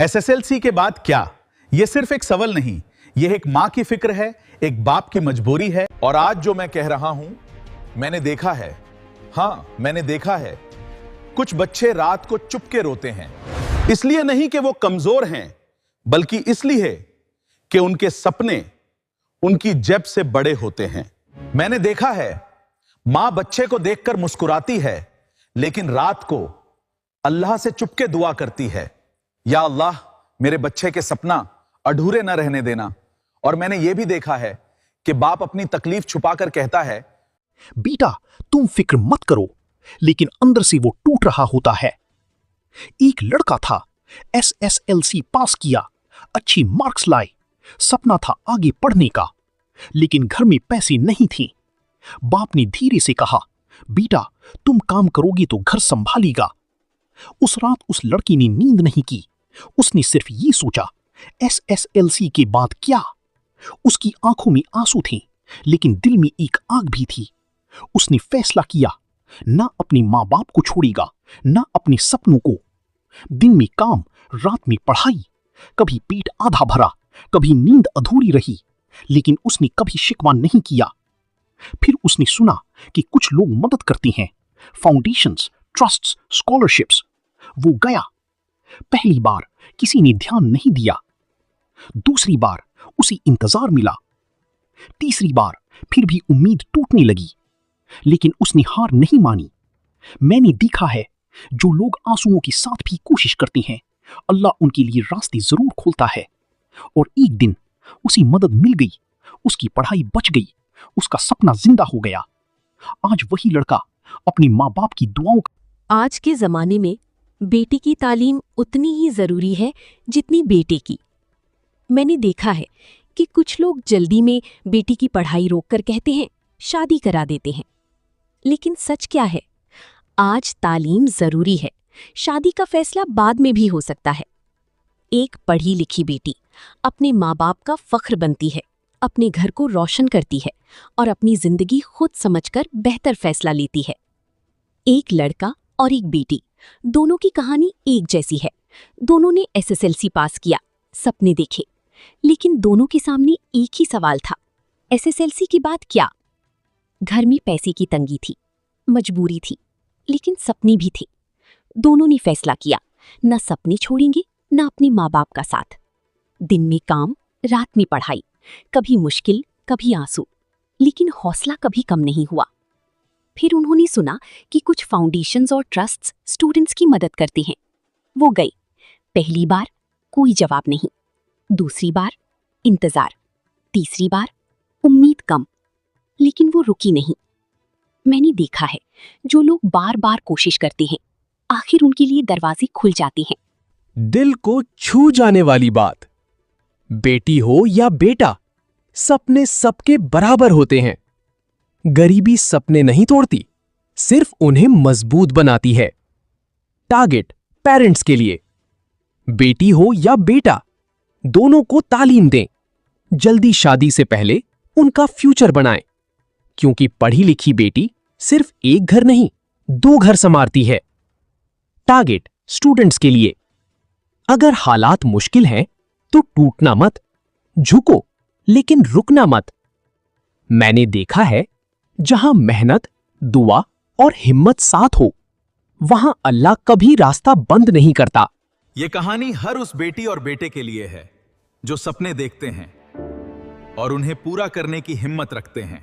SSLC के बाद क्या? यह सिर्फ एक सवाल नहीं, यह एक मां की फिक्र है, एक बाप की मजबूरी है। और आज जो मैं कह रहा हूं, मैंने देखा है, मैंने देखा है, कुछ बच्चे रात को चुपके रोते हैं। इसलिए नहीं कि वो कमजोर हैं, बल्कि इसलिए कि उनके सपने उनकी जेब से बड़े होते हैं। मैंने देखा है, मां बच्चे को देखकर मुस्कुराती है, लेकिन रात को अल्लाह से चुपके दुआ करती है, या अल्लाह मेरे बच्चे के सपना अधूरे न रहने देना। और मैंने यह भी देखा है कि बाप अपनी तकलीफ छुपाकर कहता है, बेटा तुम फिक्र मत करो, लेकिन अंदर से वो टूट रहा होता है। एक लड़का था, एसएसएलसी पास किया, अच्छी मार्क्स लाए, सपना था आगे पढ़ने का, लेकिन घर में पैसे नहीं थे। बाप ने धीरे से कहा, बेटा तुम काम करोगे तो घर संभालेगा। उस रात उस लड़की ने नींद नहीं की। उसने सिर्फ ये सोचा, एसएसएलसी के बाद क्या? उसकी आंखों में आंसू थे, लेकिन दिल में एक आग भी थी। उसने फैसला किया, ना अपने माँ बाप को छोड़ेगा, ना अपने सपनों को। दिन में काम, रात में पढ़ाई। कभी पेट आधा भरा, कभी नींद अधूरी रही, लेकिन उसने कभी शिकवा नहीं किया। फिर उसने सुना कि कुछ लोग मदद करते हैं, फाउंडेशंस, ट्रस्ट्स, स्कॉलरशिप्स। वो गया। पहली बार किसी ने ध्यान नहीं दिया, दूसरी बार उसे इंतजार मिला, तीसरी बार फिर भी उम्मीद टूटने लगी, लेकिन उसने हार नहीं मानी। मैंने देखा है, जो लोग आंसुओं के साथ भी कोशिश करते हैं, अल्लाह उनके लिए रास्ते जरूर खोलता है। और एक दिन उसे मदद मिल गई, उसकी पढ़ाई बच गई, उसका सपना जिंदा हो गया। आज वही लड़का अपने माँ बाप की दुआओं का। आज के जमाने में बेटी की तालीम उतनी ही जरूरी है जितनी बेटे की। मैंने देखा है कि कुछ लोग जल्दी में बेटी की पढ़ाई रोककर कहते हैं शादी करा देते हैं, लेकिन सच क्या है? आज तालीम जरूरी है, शादी का फैसला बाद में भी हो सकता है। एक पढ़ी लिखी बेटी अपने माँ बाप का फख्र बनती है, अपने घर को रोशन करती है और अपनी जिंदगी खुद समझकर बेहतर फैसला लेती है। एक लड़का और एक बेटी, दोनों की कहानी एक जैसी है। दोनों ने एसएसएलसी पास किया, सपने देखे, लेकिन दोनों के सामने एक ही सवाल था, एसएसएलसी के बाद क्या? घर में पैसे की तंगी थी, मजबूरी थी, लेकिन सपने भी थे। दोनों ने फैसला किया, न सपने छोड़ेंगे न अपने माँ बाप का साथ। दिन में काम, रात में पढ़ाई, कभी मुश्किल कभी आंसू, लेकिन हौसला कभी कम नहीं हुआ। फिर उन्होंने सुना कि कुछ फाउंडेशंस और ट्रस्ट्स स्टूडेंट्स की मदद करते हैं। वो गए। पहली बार कोई जवाब नहीं, दूसरी बार इंतजार, तीसरी बार उम्मीद कम, लेकिन वो रुकी नहीं। मैंने देखा है, जो लोग बार बार कोशिश करते हैं, आखिर उनके लिए दरवाजे खुल जाते हैं। दिल को छू जाने वाली बात, बेटी हो या बेटा, सपने सबके बराबर होते हैं। गरीबी सपने नहीं तोड़ती, सिर्फ उन्हें मजबूत बनाती है। टारगेट पेरेंट्स के लिए, बेटी हो या बेटा, दोनों को तालीम दें। जल्दी शादी से पहले उनका फ्यूचर बनाएं, क्योंकि पढ़ी लिखी बेटी सिर्फ एक घर नहीं, 2 घर संवारती है। टारगेट स्टूडेंट्स के लिए, अगर हालात मुश्किल हैं तो टूटना मत, झुको लेकिन रुकना मत। मैंने देखा है, जहां मेहनत, दुआ और हिम्मत साथ हो, वहां अल्लाह कभी रास्ता बंद नहीं करता। यह कहानी हर उस बेटी और बेटे के लिए है जो सपने देखते हैं और उन्हें पूरा करने की हिम्मत रखते हैं।